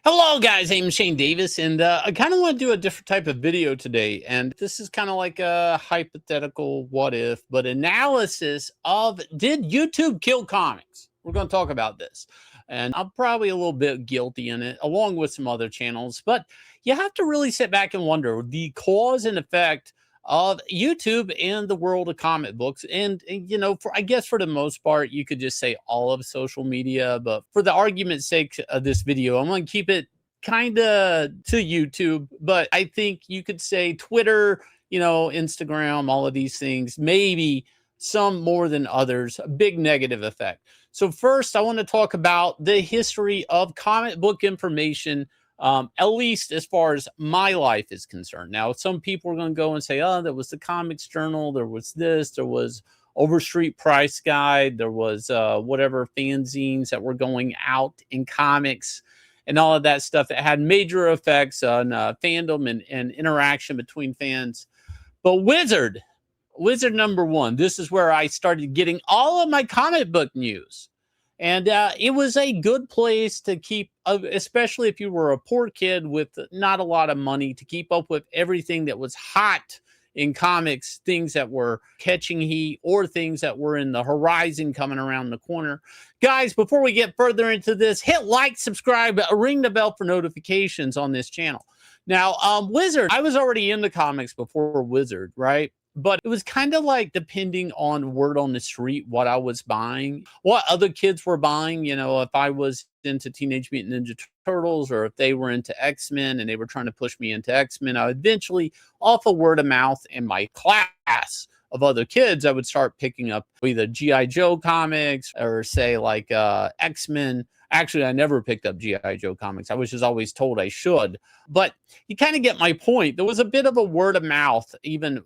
Hello, guys. I'm Shane Davis, and I kind of want to do a different type of video today. And this is kind of like a hypothetical what if, but analysis of did YouTube kill comics? We're going to talk about this. And I'm probably a little bit guilty in it, along with some other channels. But you have to really sit back and wonder the cause and effect of YouTube and the world of comic books. And for I guess for the most part, you could just say all of social media. But for the argument's sake of this video, I'm going to keep it kind of to YouTube. But I think you could say Twitter, Instagram, all of these things, maybe some more than others, a big negative effect. So first, I want to talk about the history of comic book information, at least as far as my life is concerned. Now, some people are going to go and say, oh, there was the Comics Journal, there was this, there was Overstreet Price Guide, there was whatever fanzines that were going out in comics and all of that stuff that had major effects on fandom and interaction between fans. But Wizard number one, this is where I started getting all of my comic book news. And it was a good place to keep, especially if you were a poor kid with not a lot of money, to keep up with everything that was hot in comics, things that were catching heat or things that were in the horizon coming around the corner. Guys, before we get further into this, hit like, subscribe, ring the bell for notifications on this channel. Now, Wizard, I was already into comics before Wizard, right? But it was kind of like depending on word on the street, what I was buying, what other kids were buying. If I was into Teenage Mutant Ninja Turtles or if they were into X-Men and they were trying to push me into X-Men, I would eventually, off of word of mouth in my class of other kids, I would start picking up either G.I. Joe comics or say like X-Men. Actually, I never picked up G.I. Joe comics. I was just always told I should. But you kind of get my point. There was a bit of a word of mouth, even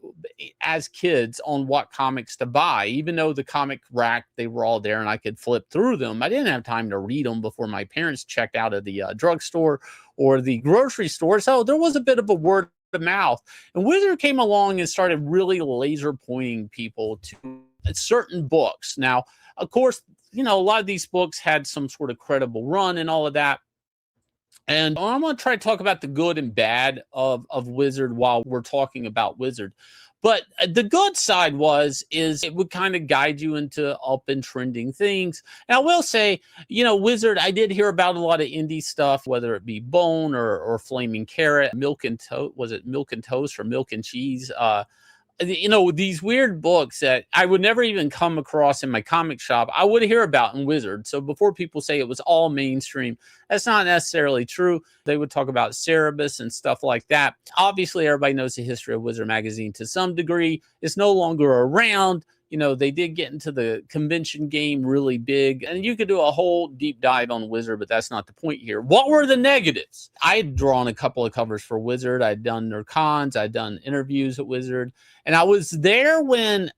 as kids, on what comics to buy. Even though the comic rack, they were all there and I could flip through them, I didn't have time to read them before my parents checked out of the drugstore or the grocery store. So there was a bit of a word of mouth. And Wizard came along and started really laser pointing people to certain books. Now, of course, a lot of these books had some sort of credible run and all of that. And I'm going to try to talk about the good and bad of Wizard while we're talking about Wizard. But the good side is it would kind of guide you into up and trending things. And I will say, Wizard, I did hear about a lot of indie stuff, whether it be Bone or Flaming Carrot, Milk and Toast. Was it Milk and Toast or Milk and Cheese? These weird books that I would never even come across in my comic shop, I would hear about in Wizard. So before people say it was all mainstream, that's not necessarily true. They would talk about Cerebus and stuff like that. Obviously, everybody knows the history of Wizard magazine to some degree. It's no longer around. They did get into the convention game really big, and you could do a whole deep dive on Wizard, but that's not the point here. What were the negatives? I had drawn a couple of covers for Wizard. I'd done their cons. I'd done interviews at Wizard, and I was there when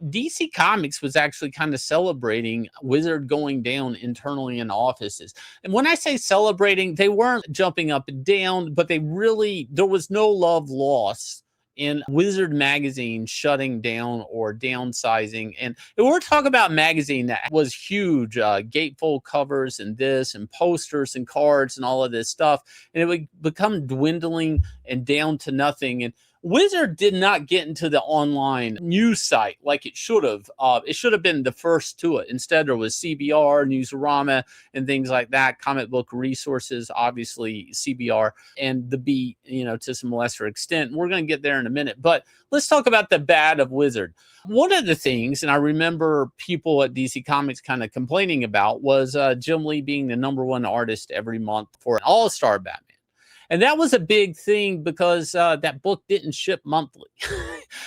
DC Comics was actually kind of celebrating Wizard going down internally in offices. And when I say celebrating, they weren't jumping up and down, but there was no love lost in Wizard magazine shutting down or downsizing. And we're talking about magazine that was huge, gatefold covers and this and posters and cards and all of this stuff. And it would become dwindling and down to nothing. And Wizard did not get into the online news site like it should have. It should have been the first to it. Instead, there was CBR, Newsarama, and things like that. Comic Book Resources, obviously CBR, and The Beat, to some lesser extent. We're going to get there in a minute. But let's talk about the bad of Wizard. One of the things, and I remember people at DC Comics kind of complaining about, was Jim Lee being the #1 artist every month for an all-star Batman. And that was a big thing because that book didn't ship monthly.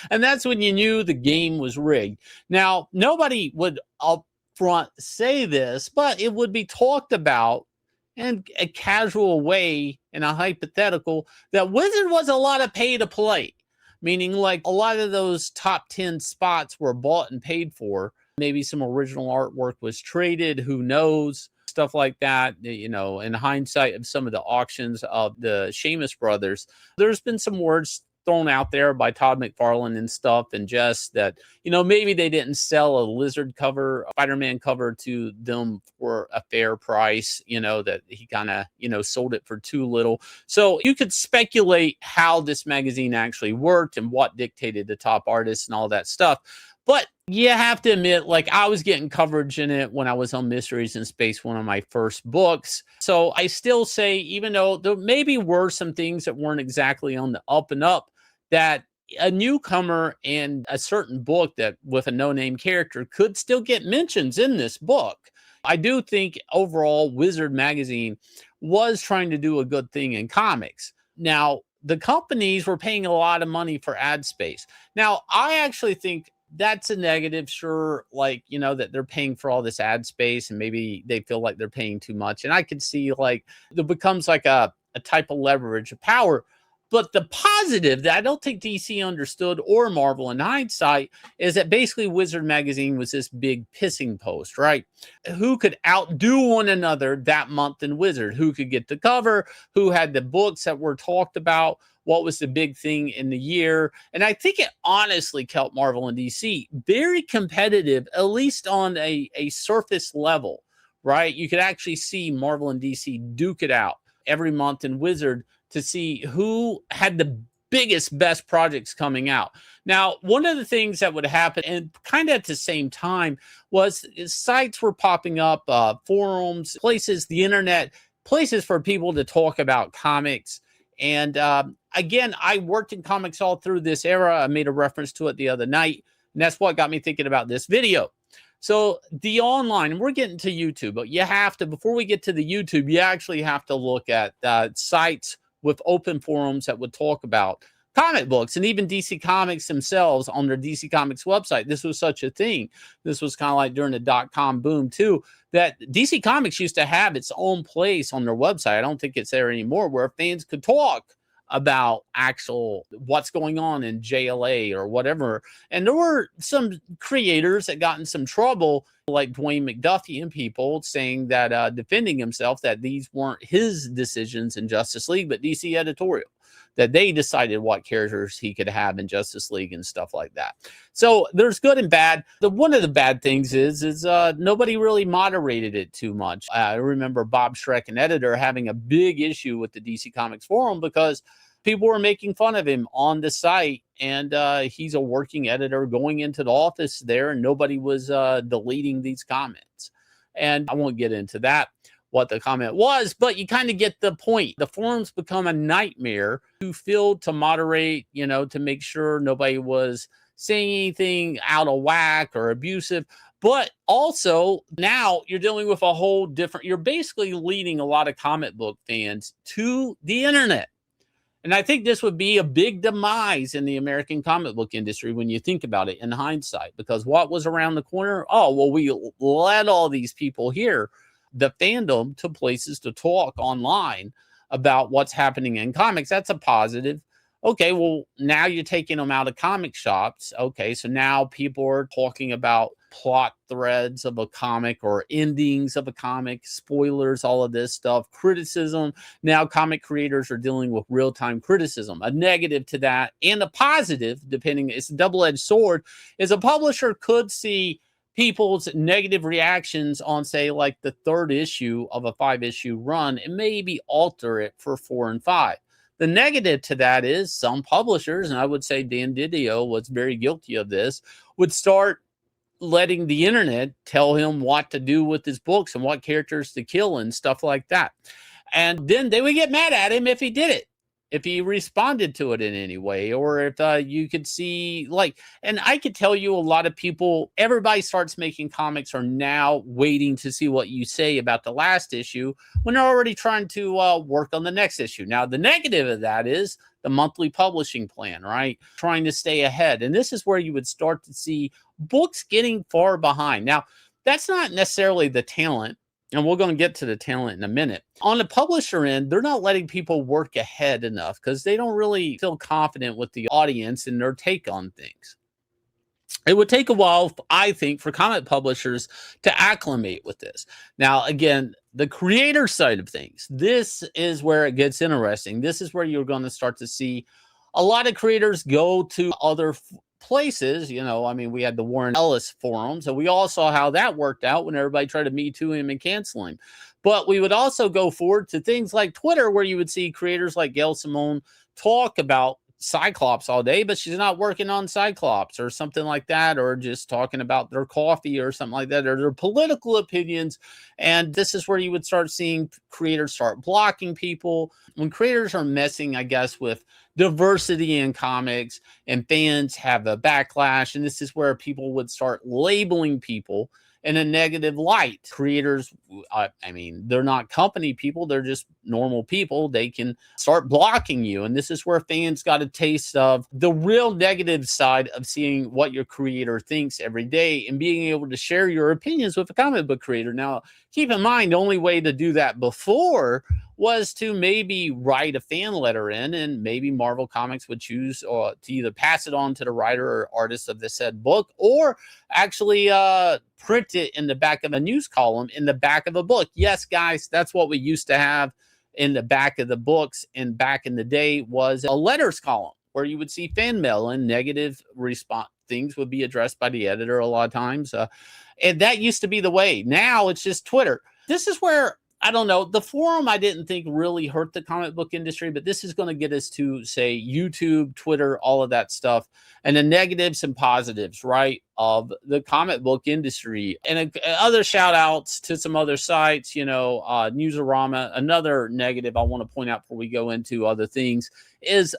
And that's when you knew the game was rigged. Now, nobody would upfront say this, but it would be talked about in a casual way, in a hypothetical, that Wizard was a lot of pay to play. Meaning like a lot of those top 10 spots were bought and paid for. Maybe some original artwork was traded, who knows? Stuff like that, in hindsight of some of the auctions of the Seamus brothers, there's been some words thrown out there by Todd McFarlane and stuff, and just that, maybe they didn't sell a Lizard cover, Spider-Man cover to them for a fair price, that he kind of, sold it for too little. So you could speculate how this magazine actually worked and what dictated the top artists and all that stuff. But you have to admit, like, I was getting coverage in it when I was on Mysteries in Space, one of my first books. So I still say, even though there maybe were some things that weren't exactly on the up and up, that a newcomer in a certain book that with a no-name character could still get mentions in this book. I do think overall Wizard magazine was trying to do a good thing in comics. Now, the companies were paying a lot of money for ad space. Now, I actually think that's a negative, sure, like, that they're paying for all this ad space and maybe they feel like they're paying too much. And I could see, like, it becomes like a type of leverage of power. But the positive that I don't think DC understood, or Marvel in hindsight, is that basically Wizard magazine was this big pissing post, right? Who could outdo one another that month in Wizard? Who could get the cover? Who had the books that were talked about? What was the big thing in the year? And I think it honestly kept Marvel and DC very competitive, at least on a surface level, right? You could actually see Marvel and DC duke it out every month in Wizard to see who had the biggest, best projects coming out. Now, one of the things that would happen, and kind of at the same time, was sites were popping up, forums, places, the internet, places for people to talk about comics. And again, I worked in comics all through this era. I made a reference to it the other night, and that's what got me thinking about this video. So the online, we're getting to YouTube, but you have to, before we get to the YouTube, you actually have to look at sites with open forums that would talk about comic books, and even DC Comics themselves on their DC Comics website. This was such a thing. This was kind of like during the .com boom too, that DC Comics used to have its own place on their website. I don't think it's there anymore, where fans could talk about actual what's going on in JLA or whatever. And there were some creators that got in some trouble, like Dwayne McDuffie and people, saying that defending himself, that these weren't his decisions in Justice League, but DC editorial, that they decided what characters he could have in Justice League and stuff like that. So there's good and bad. One of the bad things is nobody really moderated it too much. I remember Bob Schreck, an editor, having a big issue with the DC Comics forum because people were making fun of him on the site, and he's a working editor going into the office there, and nobody was deleting these comments. And I won't get into that, what the comment was, but you kind of get the point. The forums become a nightmare to fill, to moderate, to make sure nobody was saying anything out of whack or abusive. But also now you're dealing with a whole different, you're basically leading a lot of comic book fans to the internet. And I think this would be a big demise in the American comic book industry when you think about it in hindsight, because what was around the corner? Oh, well, we led all these people here, the fandom, to places to talk online about what's happening in comics. That's a positive. Okay, well, now you're taking them out of comic shops. Okay, so now people are talking about plot threads of a comic or endings of a comic, spoilers, all of this stuff, criticism. Now comic creators are dealing with real-time criticism. A negative to that, and a positive, depending, it's a double-edged sword, is a publisher could see people's negative reactions on, say, like the third issue of a 5-issue run, and maybe alter it for 4 and 5. The negative to that is some publishers, and I would say Dan Didio was very guilty of this, would start letting the internet tell him what to do with his books and what characters to kill and stuff like that. And then they would get mad at him if he did it, if he responded to it in any way, or if you could see, like, and I could tell you a lot of people, everybody starts making comics are now waiting to see what you say about the last issue when they're already trying to work on the next issue. Now, the negative of that is the monthly publishing plan, right? Trying to stay ahead. And this is where you would start to see books getting far behind. Now, that's not necessarily the talent, and we're going to get to the talent in a minute. On the publisher end, they're not letting people work ahead enough because they don't really feel confident with the audience and their take on things. It would take a while, I think, for comic publishers to acclimate with this. Now, again, the creator side of things, this is where it gets interesting. This is where you're going to start to see a lot of creators go to other places. You know, I mean, we had the Warren Ellis forums, and we all saw how that worked out when everybody tried to Me Too him and cancel him. But we would also go forward to things like Twitter, where you would see creators like Gail Simone talk about Cyclops all day, but she's not working on Cyclops or something like that, or just talking about their coffee or something like that, or their political opinions. And this is where you would start seeing creators start blocking people. When creators are messing, I guess, with diversity in comics, and fans have a backlash, and this is where people would start labeling people in a negative light. Creators, I mean, they're not company people, they're just normal people. They can start blocking you. And this is where fans got a taste of the real negative side of seeing what your creator thinks every day and being able to share your opinions with a comic book creator. Now, keep in mind, the only way to do that before was to maybe write a fan letter in, and maybe Marvel Comics would choose to either pass it on to the writer or artist of the said book, or actually print it in the back of a news column in the back of a book. Yes, guys, that's what we used to have in the back of the books. And back in the day was a letters column where you would see fan mail, and negative response things would be addressed by the editor a lot of times. And that used to be the way. Now it's just Twitter. This is where, I don't know, the forum I didn't think really hurt the comic book industry, but this is going to get us to, say, YouTube, Twitter, all of that stuff, and the negatives and positives, right, of the comic book industry. And other shout outs to some other sites, you know, Newsarama. Another negative I want to point out before we go into other things is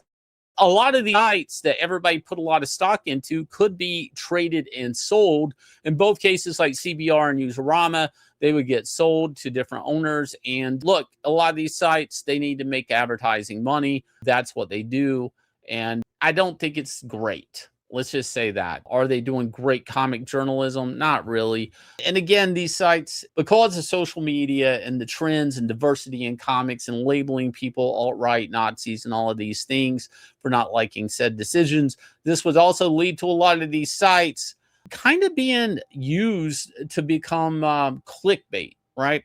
a lot of the sites that everybody put a lot of stock into could be traded and sold. In both cases, like CBR and Newsarama, they would get sold to different owners. And look, a lot of these sites, they need to make advertising money. That's what they do. And I don't think it's great. Let's just say that. Are they doing great comic journalism? Not really. And again, these sites, because of social media and the trends and diversity in comics and labeling people alt-right, Nazis, and all of these things for not liking said decisions, this would also lead to a lot of these sites kind of being used to become clickbait, right?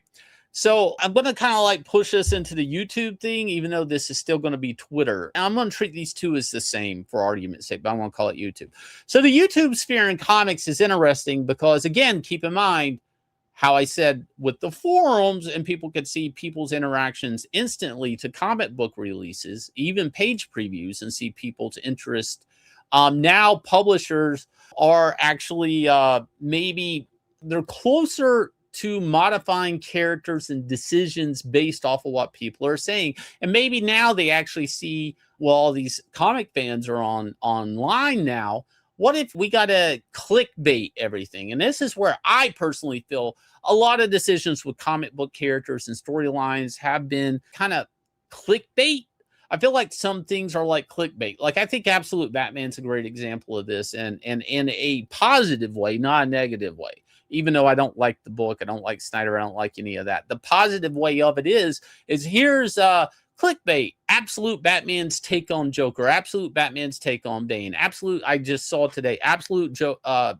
So I'm going to kind of like push us into the YouTube thing, even though this is still going to be Twitter. And I'm going to treat these two as the same for argument's sake, but I'm going to call it YouTube. So the YouTube sphere in comics is interesting because, again, keep in mind how I said with the forums, and people could see people's interactions instantly to comic book releases, even page previews, and see people's interest. Now publishers are actually maybe they're closer to modifying characters and decisions based off of what people are saying. And maybe now they actually see, well, all these comic fans are online now. What if we got to clickbait everything? And this is where I personally feel a lot of decisions with comic book characters and storylines have been kind of clickbait. I feel like some things are like clickbait. Like, I think Absolute Batman's a great example of this, and in a positive way, not a negative way. Even though I don't like the book, I don't like Snyder, I don't like any of that. The positive way of it is here's clickbait. Absolute Batman's take on Joker. Absolute Batman's take on Bane. Absolute, I just saw today, Absolute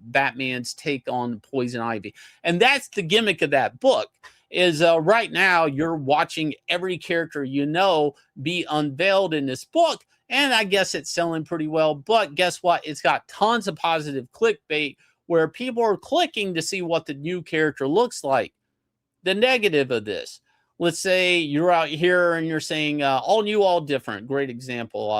Batman's take on Poison Ivy. And that's the gimmick of that book. Is right now you're watching every character you know be unveiled in this book, and I guess it's selling pretty well. But guess what? It's got tons of positive clickbait where people are clicking to see what the new character looks like. The negative of this, let's say you're out here and you're saying all new, all different. Great example.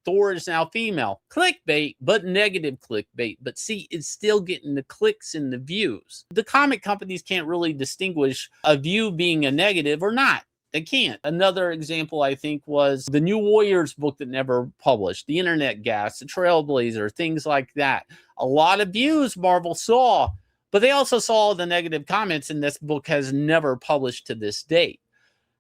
Thor is now female. Clickbait, but negative clickbait. But see, it's still getting the clicks and the views. The comic companies can't really distinguish a view being a negative or not. They can't. Another example, I think, was the New Warriors book that never published, the Internet Gas, the Trailblazer, things like that. A lot of views Marvel saw, but they also saw the negative comments, and this book has never published to this date.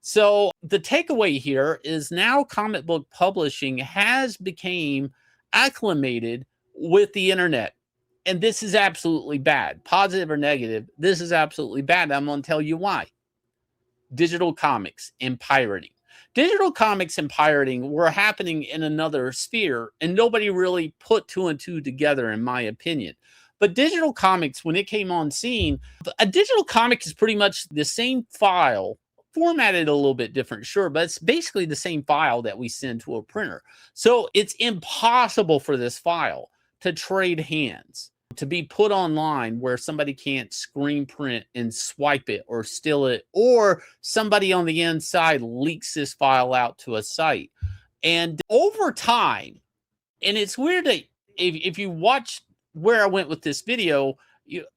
So the takeaway here is now comic book publishing has become acclimated with the internet. And this is absolutely bad. Positive or negative, this is absolutely bad. I'm going to tell you why. Digital comics and pirating. Digital comics and pirating were happening in another sphere, and nobody really put two and two together, in my opinion. But digital comics, when it came on scene, a digital comic is pretty much the same file formatted a little bit different, sure, but it's basically the same file that we send to a printer. So it's impossible for this file to trade hands, to be put online where somebody can't screen print and swipe it or steal it, or somebody on the inside leaks this file out to a site. And over time, and it's weird that if you watch where I went with this video,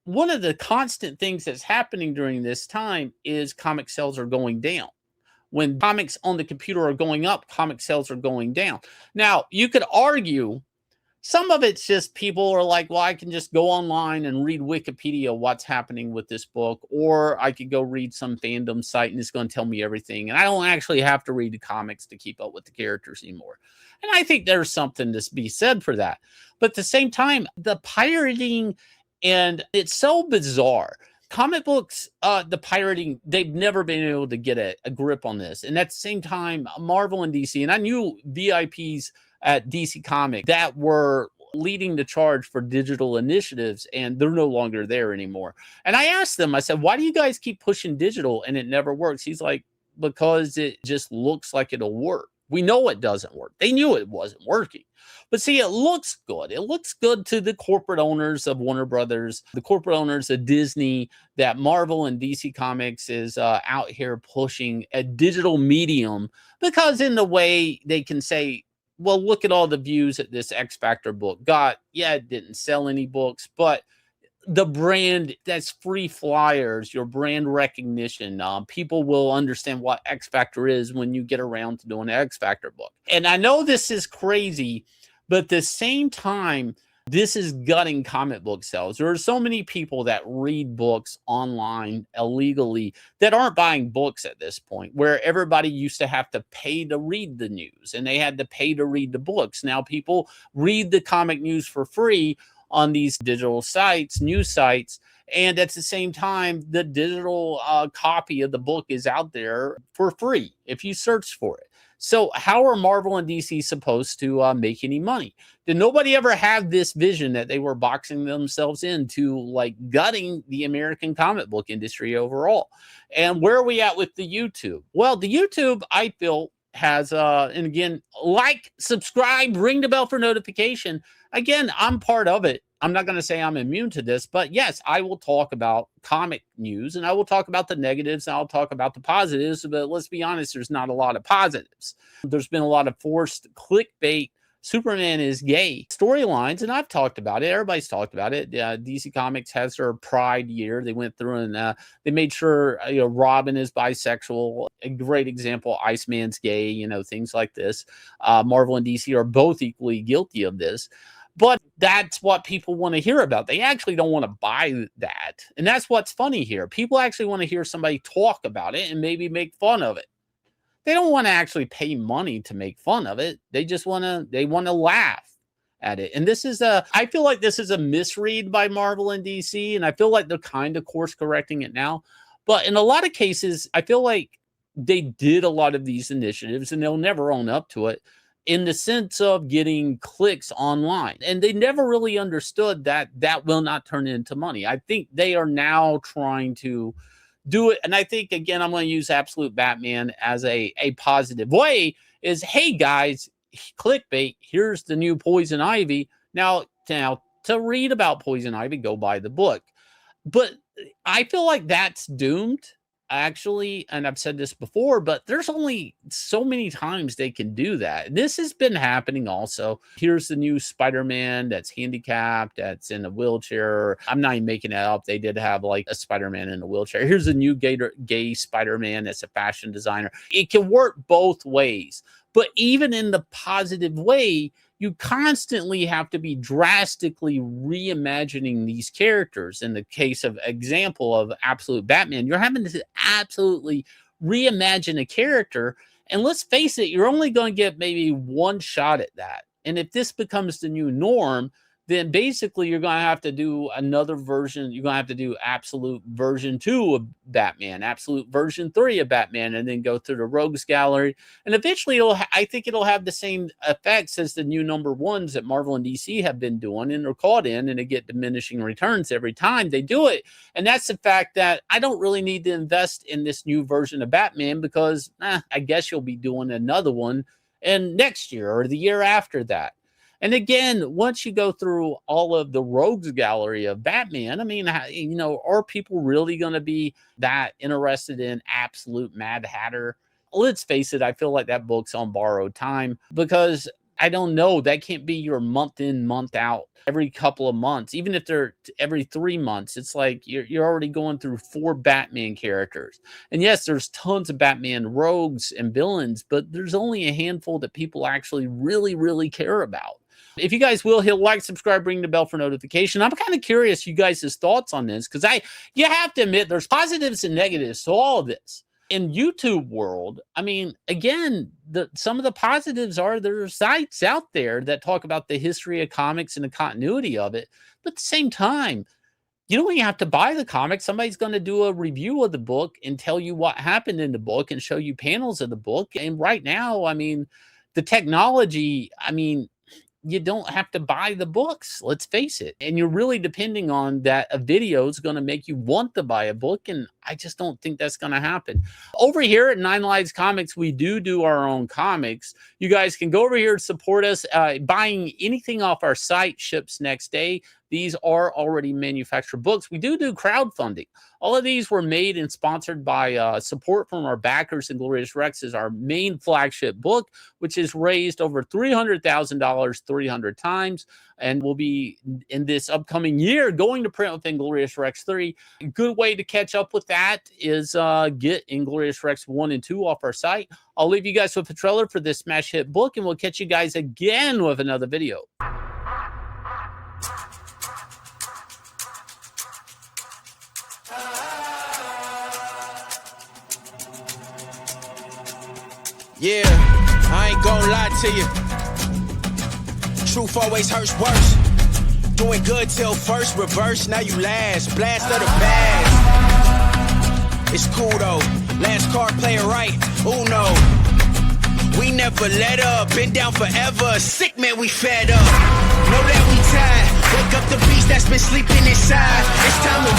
one of the constant things that's happening during this time is comic sales are going down. When comics on the computer are going up, comic sales are going down. Now, you could argue some of it's just people are like, well, I can just go online and read Wikipedia what's happening with this book, or I could go read some fandom site and it's going to tell me everything. And I don't actually have to read the comics to keep up with the characters anymore. And I think there's something to be said for that. But at the same time, the pirating, and it's so bizarre. Comic books, the pirating, they've never been able to get a grip on this. And at the same time, Marvel and DC, and I knew VIPs at DC Comics that were leading the charge for digital initiatives, and they're no longer there anymore. And I asked them, I said, why do you guys keep pushing digital and it never works? He's like, because it just looks like it'll work. We know it doesn't work. They knew it wasn't working. But see, it looks good. It looks good to the corporate owners of Warner Brothers, the corporate owners of Disney, that Marvel and DC Comics is out here pushing a digital medium, because in the way they can say, well, look at all the views that this X Factor book got. Yeah, it didn't sell any books, but the brand, that's free flyers, your brand recognition. People will understand what X Factor is when you get around to doing an X Factor book. And I know this is crazy, but at the same time, this is gutting comic book sales. There are so many people that read books online illegally that aren't buying books at this point, where everybody used to have to pay to read the news and they had to pay to read the books. Now people read the comic news for free on these digital sites, news sites. And at the same time, the digital copy of the book is out there for free if you search for it. So how are Marvel and DC supposed to make any money? Did nobody ever have this vision that they were boxing themselves into, like, gutting the American comic book industry overall? And where are we at with the YouTube? Well, the YouTube, I feel, has, and again, like, subscribe, ring the bell for notification. Again, I'm part of it. I'm not going to say I'm immune to this, but yes, I will talk about comic news and I will talk about the negatives and I'll talk about the positives, but let's be honest, there's not a lot of positives. There's been a lot of forced clickbait, Superman is gay storylines, and I've talked about it. Everybody's talked about it. DC Comics has their Pride year. They went through and they made sure Robin is bisexual. A great example, Iceman's gay. Things like this. Marvel and DC are both equally guilty of this. But that's what people want to hear about. They actually don't want to buy that. And that's what's funny here. People actually want to hear somebody talk about it and maybe make fun of it. They don't want to actually pay money to make fun of it. They just want to laugh at it. And I feel like this is a misread by Marvel and DC. And I feel like they're kind of course correcting it now. But in a lot of cases, I feel like they did a lot of these initiatives and they'll never own up to it, in the sense of getting clicks online. And they never really understood that will not turn into money. I think they are now trying to do it. And I think, again, I'm going to use Absolute Batman as a positive way, is, hey guys, clickbait, here's the new Poison Ivy. Now to read about Poison Ivy, go buy the book. But I feel like that's doomed, actually, and I've said this before, but there's only so many times they can do that. This has been happening also. Here's the new Spider-Man that's handicapped, that's in a wheelchair. I'm not even making that up. They did have like a Spider-Man in a wheelchair. Here's a new gay Spider-Man that's a fashion designer. It can work both ways. But even in the positive way, you constantly have to be drastically reimagining these characters. In the case of example of Absolute Batman, you're having to absolutely reimagine a character. And let's face it, you're only going to get maybe one shot at that. And if this becomes the new norm, then basically you're going to have to do another version. You're going to have to do absolute version 2 of Batman, absolute version 3 of Batman, and then go through the Rogues Gallery. And eventually I think it'll have the same effects as the new #1s that Marvel and DC have been doing and are caught in, and they get diminishing returns every time they do it. And that's the fact that I don't really need to invest in this new version of Batman because I guess you'll be doing another one and next year or the year after that. And again, once you go through all of the Rogues Gallery of Batman, I mean, are people really going to be that interested in absolute Mad Hatter? Let's face it, I feel like that book's on borrowed time because I don't know, that can't be your month in, month out, every couple of months. Even if they're every 3 months, it's like you're already going through 4 Batman characters. And yes, there's tons of Batman rogues and villains, but there's only a handful that people actually really, really care about. If you guys will, hit like, subscribe, ring the bell for notification. I'm kind of curious you guys' thoughts on this because you have to admit there's positives and negatives to all of this. In YouTube world, I mean, again, some of the positives are there are sites out there that talk about the history of comics and the continuity of it. But at the same time, you don't even have to buy the comic. Somebody's going to do a review of the book and tell you what happened in the book and show you panels of the book. And right now, I mean, the technology, I mean, you don't have to buy the books, let's face it. And you're really depending on that a video is going to make you want to buy a book. And I just don't think that's going to happen. Over here at 9 Lives Comics, we do our own comics. You guys can go over here and support us. Buying anything off our site ships next day. These are already manufactured books. We do crowdfunding. All of these were made and sponsored by support from our backers. And Glorious Rex is our main flagship book, which has raised over $300,000 300 times and will be in this upcoming year going to print with Inglorious Rex 3. A good way to catch up with that is get Inglorious Rex 1 and 2 off our site. I'll leave you guys with a trailer for this smash hit book, and we'll catch you guys again with another video. Yeah, I ain't gonna lie to you. Truth always hurts worse. Doing good till first reverse, now you last. Blast of the past. It's cool though. Last card, play it right. Uno. We never let up. Been down forever. Sick man, we fed up. Know that we tired. Wake up the beast that's been sleeping inside. It's time to